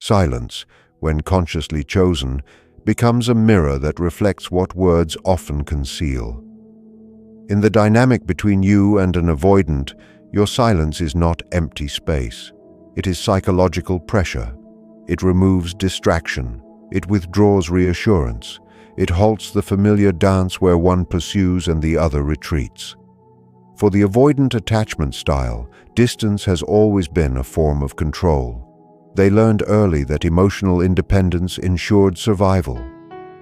Silence, when consciously chosen, becomes a mirror that reflects what words often conceal. In the dynamic between you and an avoidant, your silence is not empty space. It is psychological pressure. It removes distraction. It withdraws reassurance. It halts the familiar dance where one pursues and the other retreats. For the avoidant attachment style, distance has always been a form of control. They learned early that emotional independence ensured survival.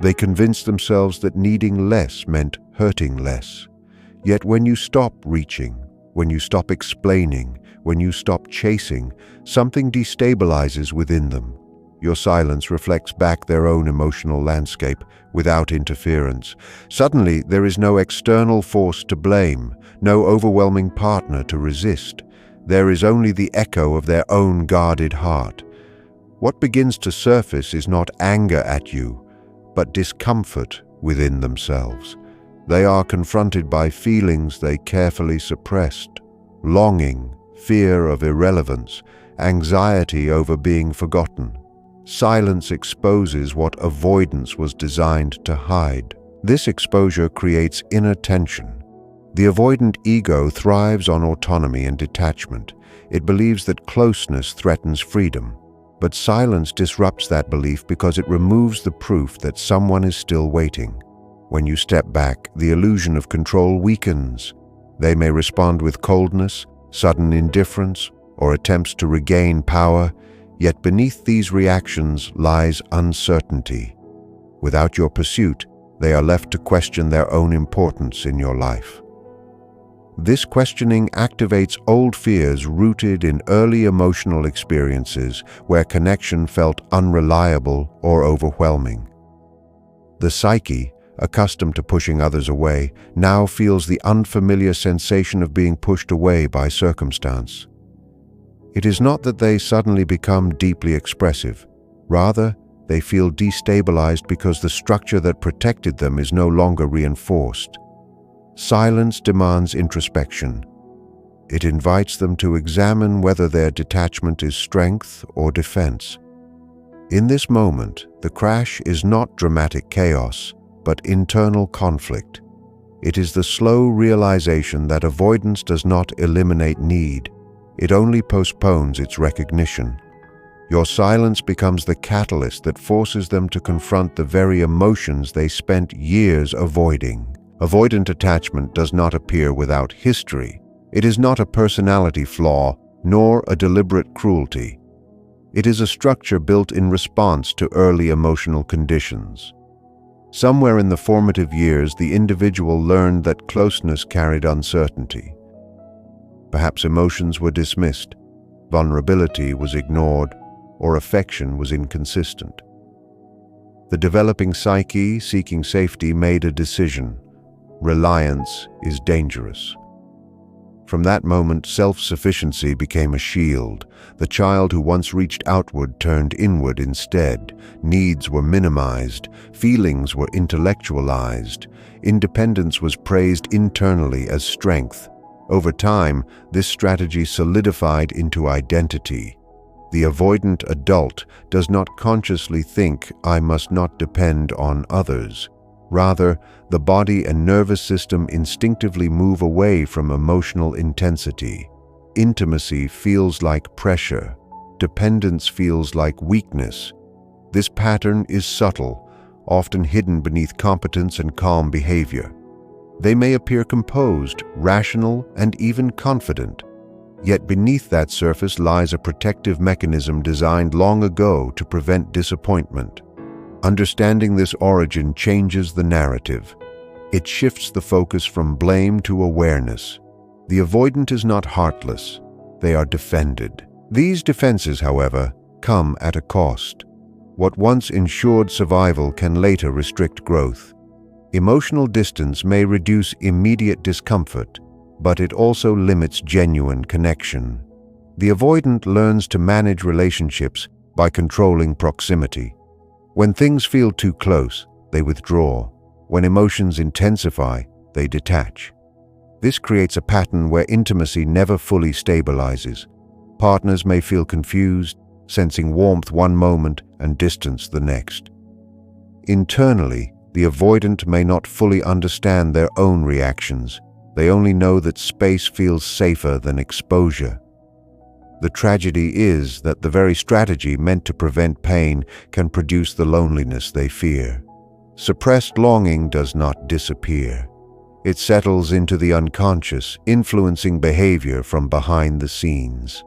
They convinced themselves that needing less meant hurting less. Yet when you stop reaching, when you stop explaining, when you stop chasing, something destabilizes within them. Your silence reflects back their own emotional landscape without interference. Suddenly, there is no external force to blame, no overwhelming partner to resist. There is only the echo of their own guarded heart. What begins to surface is not anger at you, but discomfort within themselves. They are confronted by feelings they carefully suppressed: longing, fear of irrelevance, anxiety over being forgotten. Silence exposes what avoidance was designed to hide. This exposure creates inner tension. The avoidant ego thrives on autonomy and detachment. It believes that closeness threatens freedom. But silence disrupts that belief because it removes the proof that someone is still waiting. When you step back, the illusion of control weakens. They may respond with coldness, sudden indifference, or attempts to regain power, yet beneath these reactions lies uncertainty. Without your pursuit, they are left to question their own importance in your life. This questioning activates old fears rooted in early emotional experiences where connection felt unreliable or overwhelming. The psyche, accustomed to pushing others away, now feels the unfamiliar sensation of being pushed away by circumstance. It is not that they suddenly become deeply expressive. Rather, they feel destabilized because the structure that protected them is no longer reinforced. Silence demands introspection. It invites them to examine whether their detachment is strength or defense. In this moment, the crash is not dramatic chaos, but internal conflict. It is the slow realization that avoidance does not eliminate need. It only postpones its recognition. Your silence becomes the catalyst that forces them to confront the very emotions they spent years avoiding. Avoidant attachment does not appear without history. It is not a personality flaw, nor a deliberate cruelty. It is a structure built in response to early emotional conditions. Somewhere in the formative years, the individual learned that closeness carried uncertainty. Perhaps emotions were dismissed, vulnerability was ignored, or affection was inconsistent. The developing psyche, seeking safety, made a decision. Reliance is dangerous. From that moment, self-sufficiency became a shield. The child who once reached outward turned inward instead. Needs were minimized. Feelings were intellectualized. Independence was praised internally as strength. Over time, this strategy solidified into identity. The avoidant adult does not consciously think, "I must not depend on others." Rather, the body and nervous system instinctively move away from emotional intensity. Intimacy feels like pressure. Dependence feels like weakness. This pattern is subtle, often hidden beneath competence and calm behavior. They may appear composed, rational, and even confident. Yet beneath that surface lies a protective mechanism designed long ago to prevent disappointment. Understanding this origin changes the narrative. It shifts the focus from blame to awareness. The avoidant is not heartless. They are defended. These defenses, however, come at a cost. What once ensured survival can later restrict growth. Emotional distance may reduce immediate discomfort, but it also limits genuine connection. The avoidant learns to manage relationships by controlling proximity. When things feel too close, they withdraw. When emotions intensify, they detach. This creates a pattern where intimacy never fully stabilizes. Partners may feel confused, sensing warmth one moment and distance the next. Internally, the avoidant may not fully understand their own reactions. They only know that space feels safer than exposure. The tragedy is that the very strategy meant to prevent pain can produce the loneliness they fear. Suppressed longing does not disappear. It settles into the unconscious, influencing behavior from behind the scenes.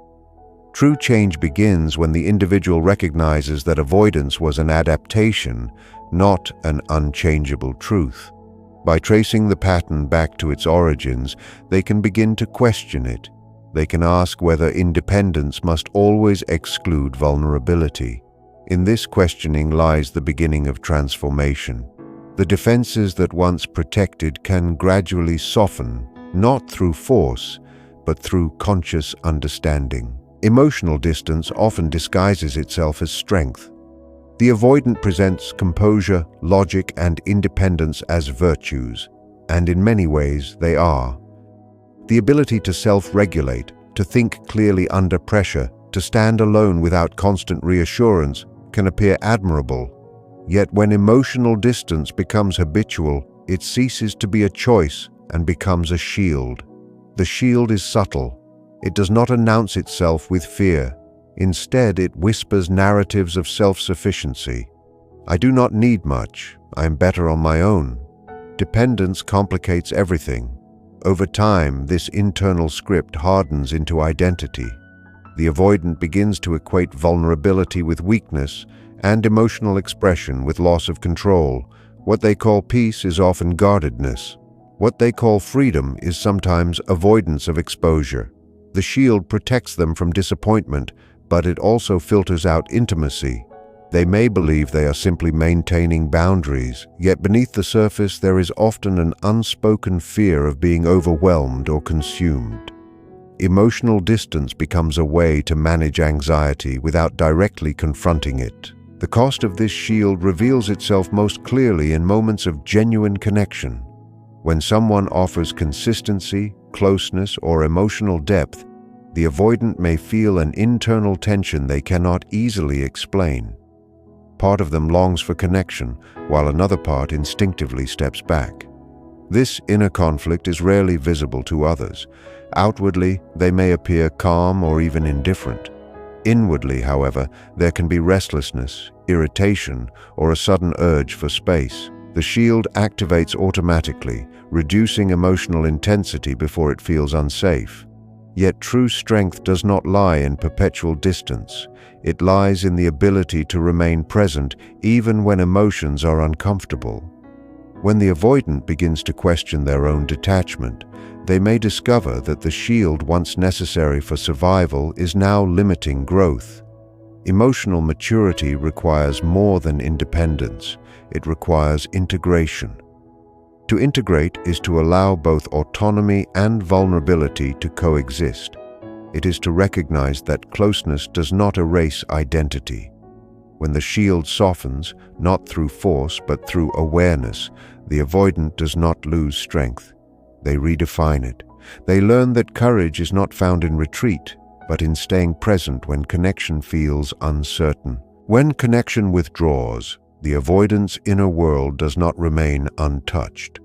True change begins when the individual recognizes that avoidance was an adaptation, not an unchangeable truth. By tracing the pattern back to its origins, they can begin to question it. They can ask whether independence must always exclude vulnerability. In this questioning lies the beginning of transformation. The defenses that once protected can gradually soften, not through force, but through conscious understanding. Emotional distance often disguises itself as strength. The avoidant presents composure, logic, and independence as virtues, and in many ways they are. The ability to self-regulate, to think clearly under pressure, to stand alone without constant reassurance can appear admirable. Yet when emotional distance becomes habitual, it ceases to be a choice and becomes a shield. The shield is subtle. It does not announce itself with fear. Instead, it whispers narratives of self-sufficiency. I do not need much. I am better on my own. Dependence complicates everything. Over time, this internal script hardens into identity. The avoidant begins to equate vulnerability with weakness and emotional expression with loss of control. What they call peace is often guardedness. What they call freedom is sometimes avoidance of exposure. The shield protects them from disappointment, but it also filters out intimacy. They may believe they are simply maintaining boundaries, yet beneath the surface there is often an unspoken fear of being overwhelmed or consumed. Emotional distance becomes a way to manage anxiety without directly confronting it. The cost of this shield reveals itself most clearly in moments of genuine connection. When someone offers consistency, closeness, or emotional depth, the avoidant may feel an internal tension they cannot easily explain. Part of them longs for connection, while another part instinctively steps back. This inner conflict is rarely visible to others. Outwardly, they may appear calm or even indifferent. Inwardly, however, there can be restlessness, irritation, or a sudden urge for space. The shield activates automatically, reducing emotional intensity before it feels unsafe. Yet true strength does not lie in perpetual distance. It lies in the ability to remain present even when emotions are uncomfortable. When the avoidant begins to question their own detachment, they may discover that the shield once necessary for survival is now limiting growth. Emotional maturity requires more than independence. It requires integration. To integrate is to allow both autonomy and vulnerability to coexist. It is to recognize that closeness does not erase identity. When the shield softens, not through force but through awareness, the avoidant does not lose strength. They redefine it. They learn that courage is not found in retreat, but in staying present when connection feels uncertain. When connection withdraws, the avoidant's inner world does not remain untouched.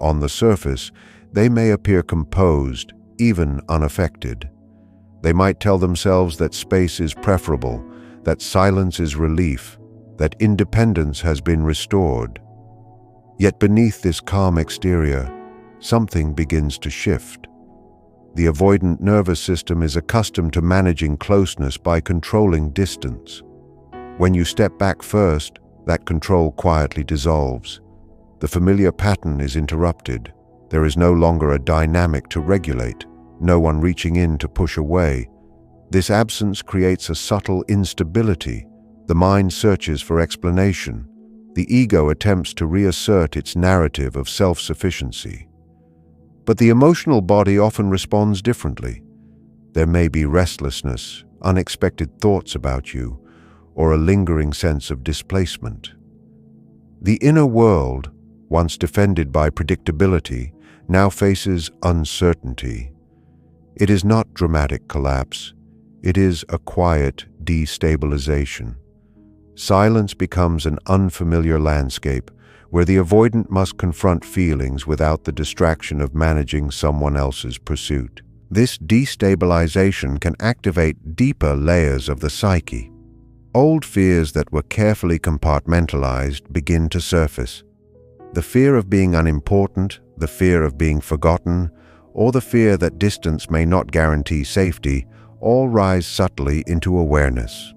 On the surface, they may appear composed, even unaffected. They might tell themselves that space is preferable, that silence is relief, that independence has been restored. Yet beneath this calm exterior, something begins to shift. The avoidant nervous system is accustomed to managing closeness by controlling distance. When you step back first, that control quietly dissolves. The familiar pattern is interrupted. There is no longer a dynamic to regulate, no one reaching in to push away. This absence creates a subtle instability. The mind searches for explanation. The ego attempts to reassert its narrative of self-sufficiency. But the emotional body often responds differently. There may be restlessness, unexpected thoughts about you, or a lingering sense of displacement. The inner world, once defended by predictability, now faces uncertainty. It is not dramatic collapse. It is a quiet destabilization. Silence becomes an unfamiliar landscape where the avoidant must confront feelings without the distraction of managing someone else's pursuit. This destabilization can activate deeper layers of the psyche. Old fears that were carefully compartmentalized begin to surface. The fear of being unimportant, the fear of being forgotten, or the fear that distance may not guarantee safety, all rise subtly into awareness.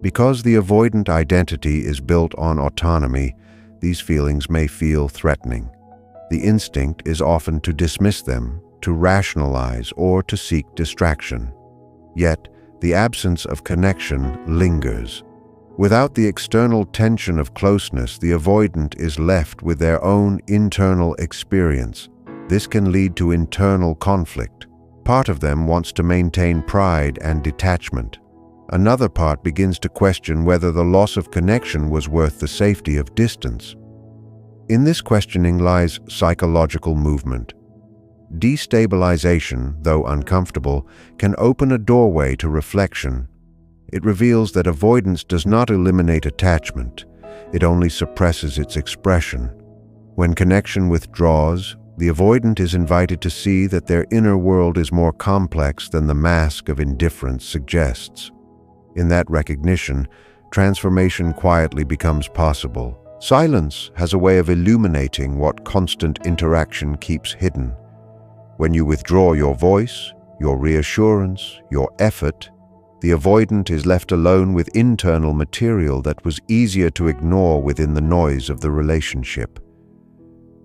Because the avoidant identity is built on autonomy, these feelings may feel threatening. The instinct is often to dismiss them, to rationalize, or to seek distraction. Yet, the absence of connection lingers. Without the external tension of closeness, the avoidant is left with their own internal experience. This can lead to internal conflict. Part of them wants to maintain pride and detachment. Another part begins to question whether the loss of connection was worth the safety of distance. In this questioning lies psychological movement. Destabilization, though uncomfortable, can open a doorway to reflection. It reveals that avoidance does not eliminate attachment, it only suppresses its expression. When connection withdraws, the avoidant is invited to see that their inner world is more complex than the mask of indifference suggests. In that recognition, transformation quietly becomes possible. Silence has a way of illuminating what constant interaction keeps hidden. When you withdraw your voice, your reassurance, your effort, the avoidant is left alone with internal material that was easier to ignore within the noise of the relationship.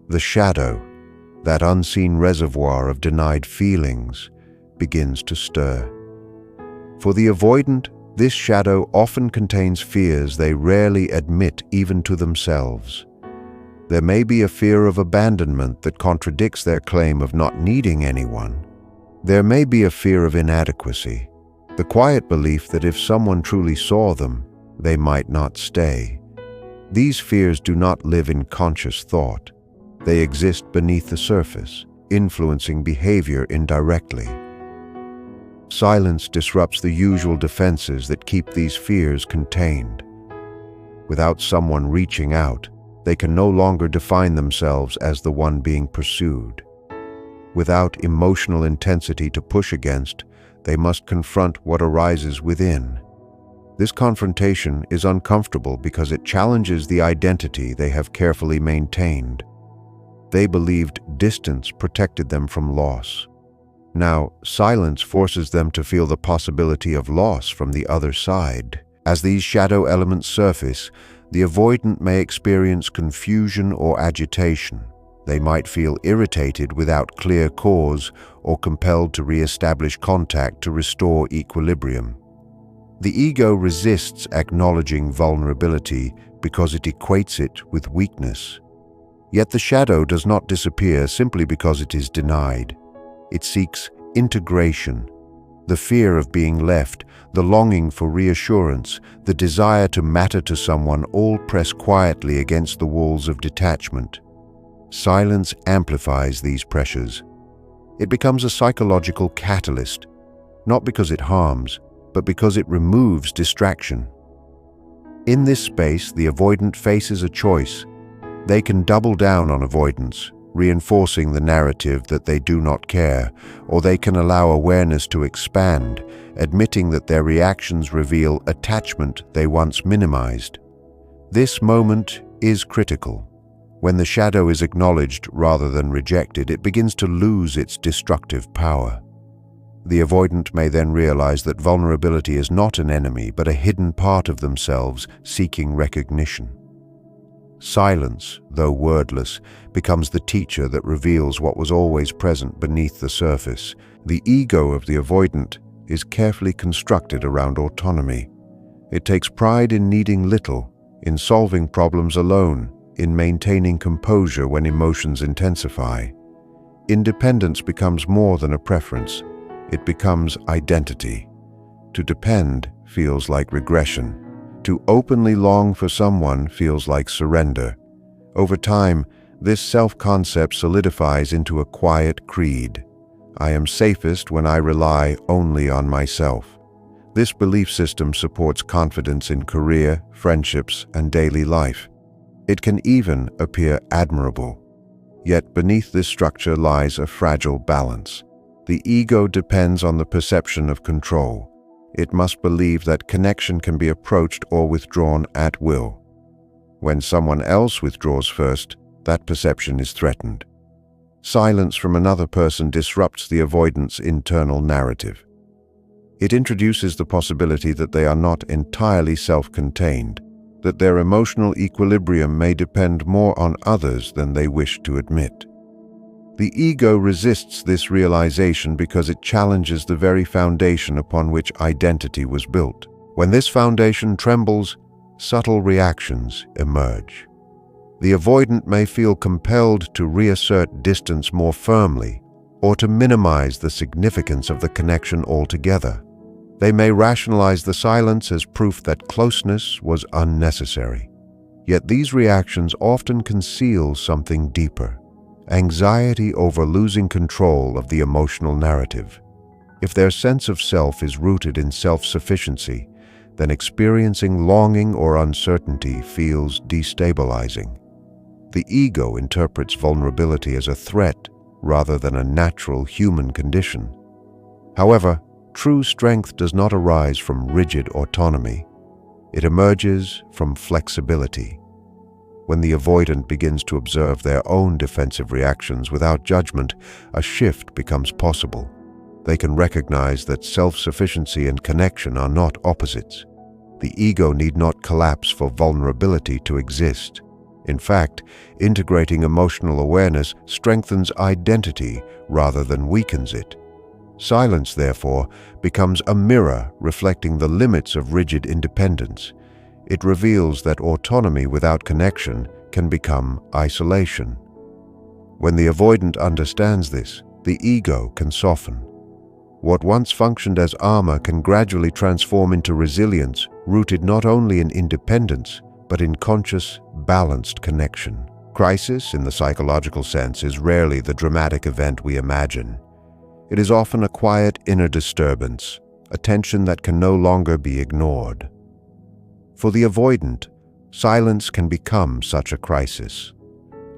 The shadow, that unseen reservoir of denied feelings, begins to stir. For the avoidant, this shadow often contains fears they rarely admit even to themselves. There may be a fear of abandonment that contradicts their claim of not needing anyone. There may be a fear of inadequacy, the quiet belief that if someone truly saw them, they might not stay. These fears do not live in conscious thought. They exist beneath the surface, influencing behavior indirectly. Silence disrupts the usual defenses that keep these fears contained. Without someone reaching out, they can no longer define themselves as the one being pursued. Without emotional intensity to push against, they must confront what arises within. This confrontation is uncomfortable because it challenges the identity they have carefully maintained. They believed distance protected them from loss. Now, silence forces them to feel the possibility of loss from the other side. As these shadow elements surface, the avoidant may experience confusion or agitation. They might feel irritated without clear cause or compelled to re-establish contact to restore equilibrium. The ego resists acknowledging vulnerability because it equates it with weakness. Yet the shadow does not disappear simply because it is denied. It seeks integration. The fear of being left, the longing for reassurance, the desire to matter to someone all press quietly against the walls of detachment. Silence amplifies these pressures. It becomes a psychological catalyst, not because it harms, but because it removes distraction. In this space, the avoidant faces a choice. They can double down on avoidance, reinforcing the narrative that they do not care, or they can allow awareness to expand, admitting that their reactions reveal attachment they once minimized. This moment is critical. When the shadow is acknowledged rather than rejected, it begins to lose its destructive power. The avoidant may then realize that vulnerability is not an enemy, but a hidden part of themselves seeking recognition. Silence, though wordless, becomes the teacher that reveals what was always present beneath the surface. The ego of the avoidant is carefully constructed around autonomy. It takes pride in needing little, in solving problems alone, in maintaining composure when emotions intensify. Independence becomes more than a preference. It becomes identity. To depend feels like regression. To openly long for someone feels like surrender. Over time, this self-concept solidifies into a quiet creed. I am safest when I rely only on myself. This belief system supports confidence in career, friendships, and daily life. It can even appear admirable. Yet beneath this structure lies a fragile balance. The ego depends on the perception of control. It must believe that connection can be approached or withdrawn at will. When someone else withdraws first, that perception is threatened. Silence from another person disrupts the avoidant's internal narrative. It introduces the possibility that they are not entirely self-contained, that their emotional equilibrium may depend more on others than they wish to admit. The ego resists this realization because it challenges the very foundation upon which identity was built. When this foundation trembles, subtle reactions emerge. The avoidant may feel compelled to reassert distance more firmly, or to minimize the significance of the connection altogether. They may rationalize the silence as proof that closeness was unnecessary. Yet these reactions often conceal something deeper: anxiety over losing control of the emotional narrative. If their sense of self is rooted in self-sufficiency, then experiencing longing or uncertainty feels destabilizing. The ego interprets vulnerability as a threat rather than a natural human condition. However, true strength does not arise from rigid autonomy. It emerges from flexibility. When the avoidant begins to observe their own defensive reactions without judgment, a shift becomes possible. They can recognize that self-sufficiency and connection are not opposites. The ego need not collapse for vulnerability to exist. In fact, integrating emotional awareness strengthens identity rather than weakens it. Silence, therefore, becomes a mirror reflecting the limits of rigid independence. It reveals that autonomy without connection can become isolation. When the avoidant understands this, the ego can soften. What once functioned as armor can gradually transform into resilience, rooted not only in independence, but in conscious, balanced connection. Crisis, in the psychological sense, is rarely the dramatic event we imagine. It is often a quiet inner disturbance, a tension that can no longer be ignored. For the avoidant, silence can become such a crisis.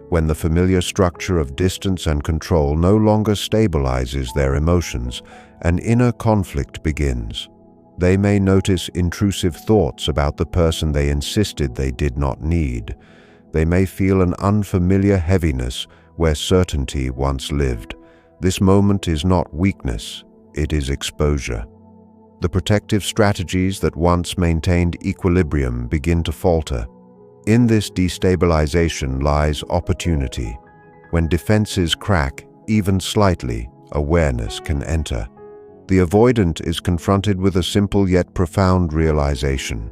When the familiar structure of distance and control no longer stabilizes their emotions, an inner conflict begins. They may notice intrusive thoughts about the person they insisted they did not need. They may feel an unfamiliar heaviness where certainty once lived. This moment is not weakness, it is exposure. The protective strategies that once maintained equilibrium begin to falter. In this destabilization lies opportunity. When defenses crack, even slightly, awareness can enter. The avoidant is confronted with a simple yet profound realization.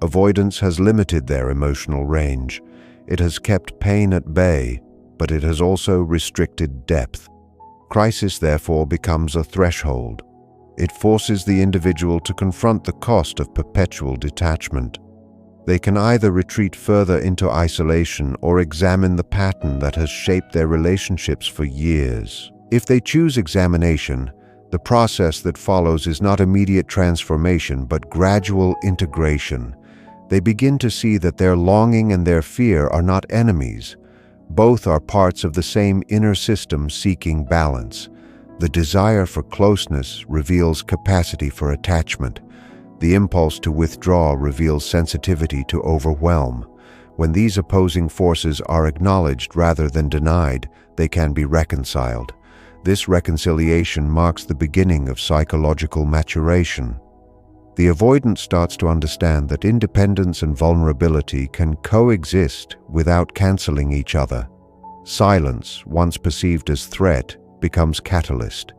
Avoidance has limited their emotional range. It has kept pain at bay, but it has also restricted depth. Crisis, therefore, becomes a threshold. It forces the individual to confront the cost of perpetual detachment. They can either retreat further into isolation or examine the pattern that has shaped their relationships for years. If they choose examination, the process that follows is not immediate transformation but gradual integration. They begin to see that their longing and their fear are not enemies. Both are parts of the same inner system seeking balance. The desire for closeness reveals capacity for attachment. The impulse to withdraw reveals sensitivity to overwhelm. When these opposing forces are acknowledged rather than denied, they can be reconciled. This reconciliation marks the beginning of psychological maturation. The avoidant starts to understand that independence and vulnerability can coexist without canceling each other. Silence, once perceived as threat, becomes catalyst.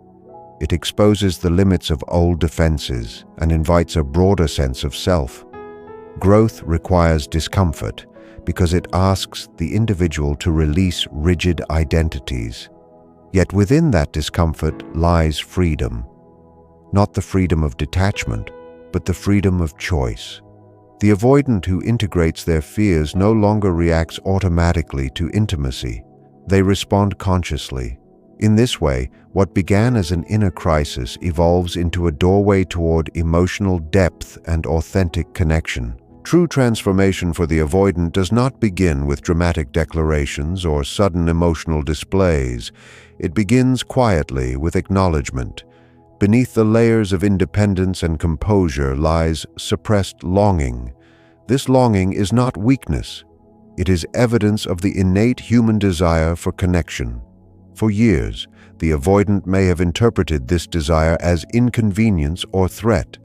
It exposes the limits of old defenses and invites a broader sense of self. Growth requires discomfort because it asks the individual to release rigid identities. Yet within that discomfort lies freedom. Not the freedom of detachment, but the freedom of choice. The avoidant who integrates their fears no longer reacts automatically to intimacy. They respond consciously. In this way, what began as an inner crisis evolves into a doorway toward emotional depth and authentic connection. True transformation for the avoidant does not begin with dramatic declarations or sudden emotional displays. It begins quietly with acknowledgement. Beneath the layers of independence and composure lies suppressed longing. This longing is not weakness. It is evidence of the innate human desire for connection. For years, the avoidant may have interpreted this desire as inconvenience or threat.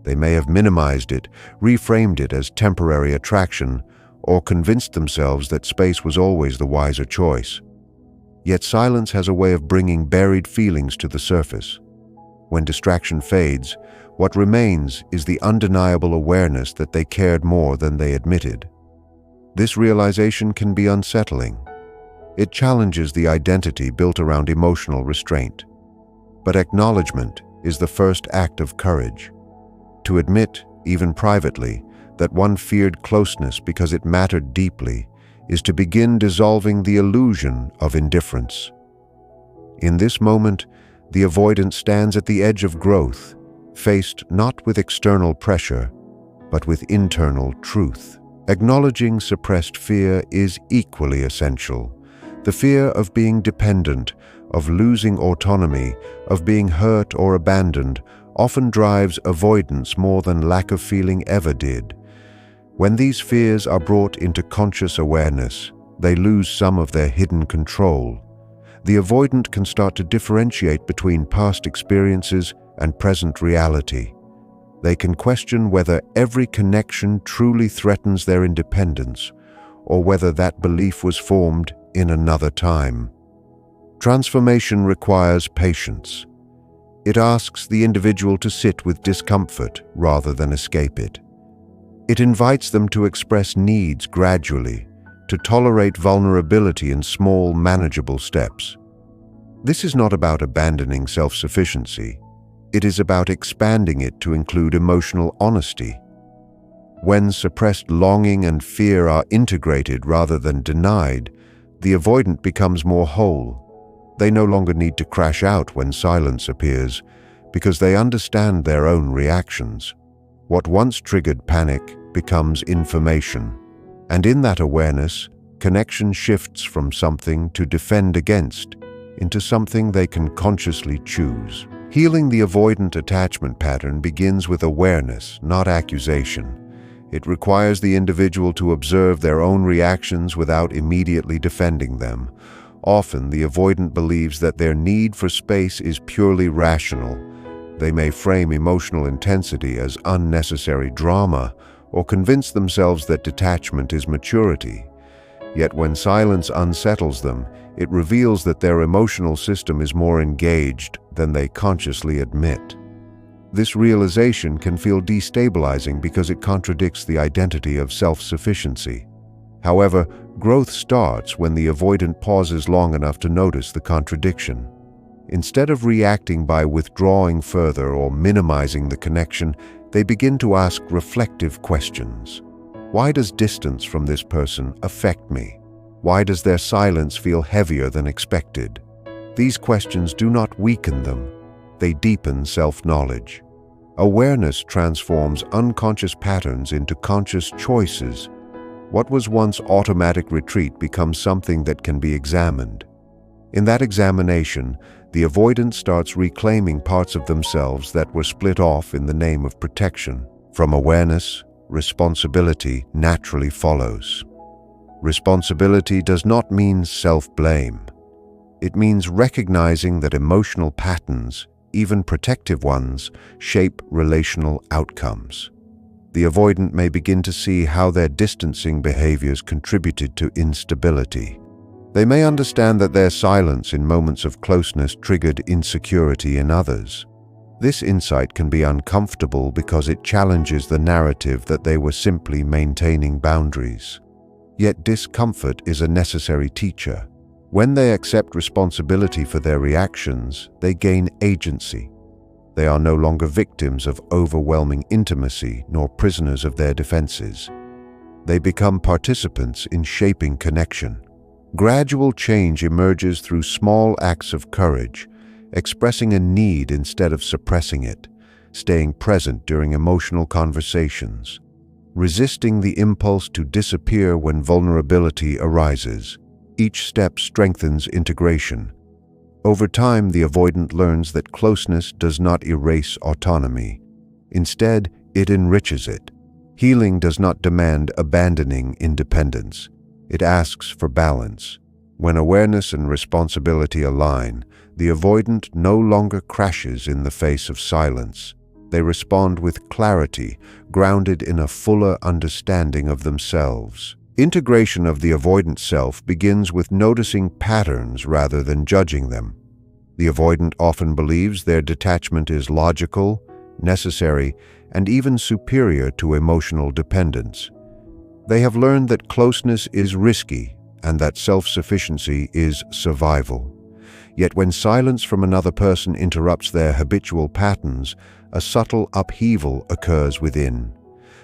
They may have minimized it, reframed it as temporary attraction, or convinced themselves that space was always the wiser choice. Yet silence has a way of bringing buried feelings to the surface. When distraction fades, what remains is the undeniable awareness that they cared more than they admitted. This realization can be unsettling. It challenges the identity built around emotional restraint. But acknowledgement is the first act of courage. To admit, even privately, that one feared closeness because it mattered deeply is to begin dissolving the illusion of indifference. In this moment, the avoidant stands at the edge of growth, faced not with external pressure, but with internal truth. Acknowledging suppressed fear is equally essential. The fear of being dependent, of losing autonomy, of being hurt or abandoned often drives avoidance more than lack of feeling ever did. When these fears are brought into conscious awareness, they lose some of their hidden control. The avoidant can start to differentiate between past experiences and present reality. They can question whether every connection truly threatens their independence, or whether that belief was formed in another time. Transformation requires patience. It asks the individual to sit with discomfort rather than escape it. It invites them to express needs gradually, to tolerate vulnerability in small, manageable steps. This is not about abandoning self-sufficiency. It is about expanding it to include emotional honesty. When suppressed longing and fear are integrated rather than denied, the avoidant becomes more whole. They no longer need to crash out when silence appears, because they understand their own reactions. What once triggered panic becomes information, and in that awareness, connection shifts from something to defend against into something they can consciously choose. Healing the avoidant attachment pattern begins with awareness, not accusation. It requires the individual to observe their own reactions without immediately defending them. Often, the avoidant believes that their need for space is purely rational. They may frame emotional intensity as unnecessary drama, or convince themselves that detachment is maturity. Yet when silence unsettles them, it reveals that their emotional system is more engaged than they consciously admit. This realization can feel destabilizing because it contradicts the identity of self-sufficiency. However, growth starts when the avoidant pauses long enough to notice the contradiction. Instead of reacting by withdrawing further or minimizing the connection, they begin to ask reflective questions. Why does distance from this person affect me? Why does their silence feel heavier than expected? These questions do not weaken them. They deepen self-knowledge. Awareness transforms unconscious patterns into conscious choices. What was once automatic retreat becomes something that can be examined. In that examination, the avoidant starts reclaiming parts of themselves that were split off in the name of protection. From awareness, responsibility naturally follows. Responsibility does not mean self-blame. It means recognizing that emotional patterns, even protective ones, shape relational outcomes. The avoidant may begin to see how their distancing behaviors contributed to instability. They may understand that their silence in moments of closeness triggered insecurity in others. This insight can be uncomfortable because it challenges the narrative that they were simply maintaining boundaries. Yet discomfort is a necessary teacher. When they accept responsibility for their reactions, they gain agency. They are no longer victims of overwhelming intimacy nor prisoners of their defenses. They become participants in shaping connection. Gradual change emerges through small acts of courage, expressing a need instead of suppressing it, staying present during emotional conversations, resisting the impulse to disappear when vulnerability arises. Each step strengthens integration. Over time, the avoidant learns that closeness does not erase autonomy. Instead, it enriches it. Healing does not demand abandoning independence. It asks for balance. When awareness and responsibility align, the avoidant no longer crashes in the face of silence. They respond with clarity, grounded in a fuller understanding of themselves. Integration of the avoidant self begins with noticing patterns rather than judging them. The avoidant often believes their detachment is logical, necessary, and even superior to emotional dependence. They have learned that closeness is risky and that self-sufficiency is survival. Yet when silence from another person interrupts their habitual patterns, a subtle upheaval occurs within.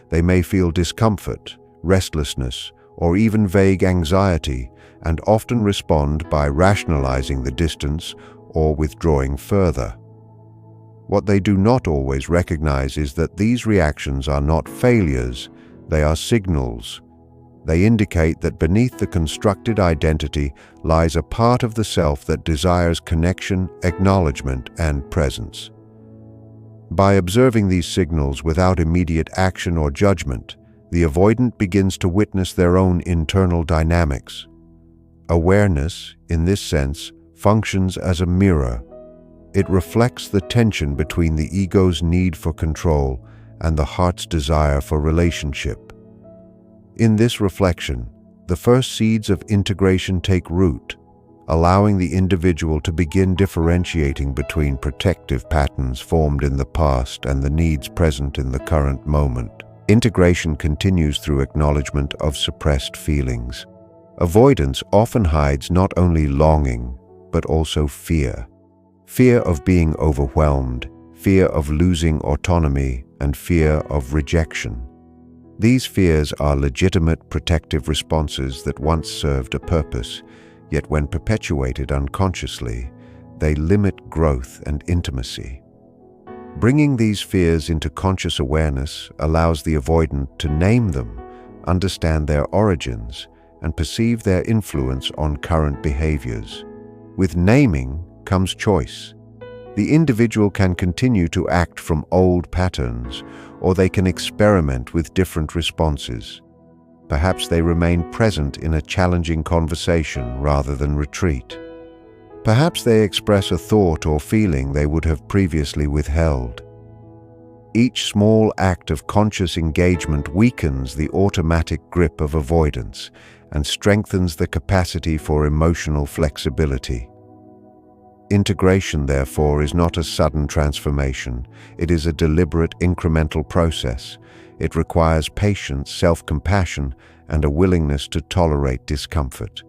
They may feel discomfort, restlessness, or even vague anxiety, and often respond by rationalizing the distance or withdrawing further. What they do not always recognize is that these reactions are not failures, they are signals. They indicate that beneath the constructed identity lies a part of the self that desires connection, acknowledgement, and presence. By observing these signals without immediate action or judgment, the avoidant begins to witness their own internal dynamics. Awareness, in this sense, functions as a mirror. It reflects the tension between the ego's need for control and the heart's desire for relationship. In this reflection, the first seeds of integration take root, allowing the individual to begin differentiating between protective patterns formed in the past and the needs present in the current moment. Integration continues through acknowledgement of suppressed feelings. Avoidance often hides not only longing, but also fear. Fear of being overwhelmed, fear of losing autonomy, and fear of rejection. These fears are legitimate protective responses that once served a purpose, yet when perpetuated unconsciously, they limit growth and intimacy. Bringing these fears into conscious awareness allows the avoidant to name them, understand their origins, and perceive their influence on current behaviors. With naming comes choice. The individual can continue to act from old patterns, or they can experiment with different responses. Perhaps they remain present in a challenging conversation rather than retreat. Perhaps they express a thought or feeling they would have previously withheld. Each small act of conscious engagement weakens the automatic grip of avoidance and strengthens the capacity for emotional flexibility. Integration, therefore, is not a sudden transformation. It is a deliberate, incremental process. It requires patience, self-compassion, and a willingness to tolerate discomfort.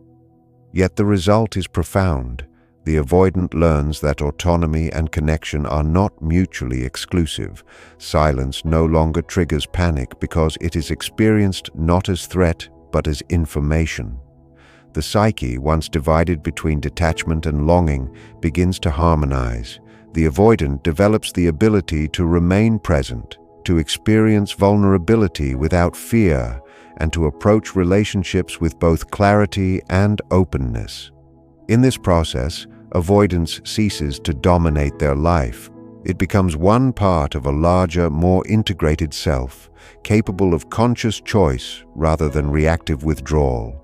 Yet the result is profound. The avoidant learns that autonomy and connection are not mutually exclusive. Silence no longer triggers panic because it is experienced not as threat, but as information. The psyche, once divided between detachment and longing, begins to harmonize. The avoidant develops the ability to remain present, to experience vulnerability without fear, and to approach relationships with both clarity and openness. In this process, avoidance ceases to dominate their life. It becomes one part of a larger, more integrated self, capable of conscious choice rather than reactive withdrawal.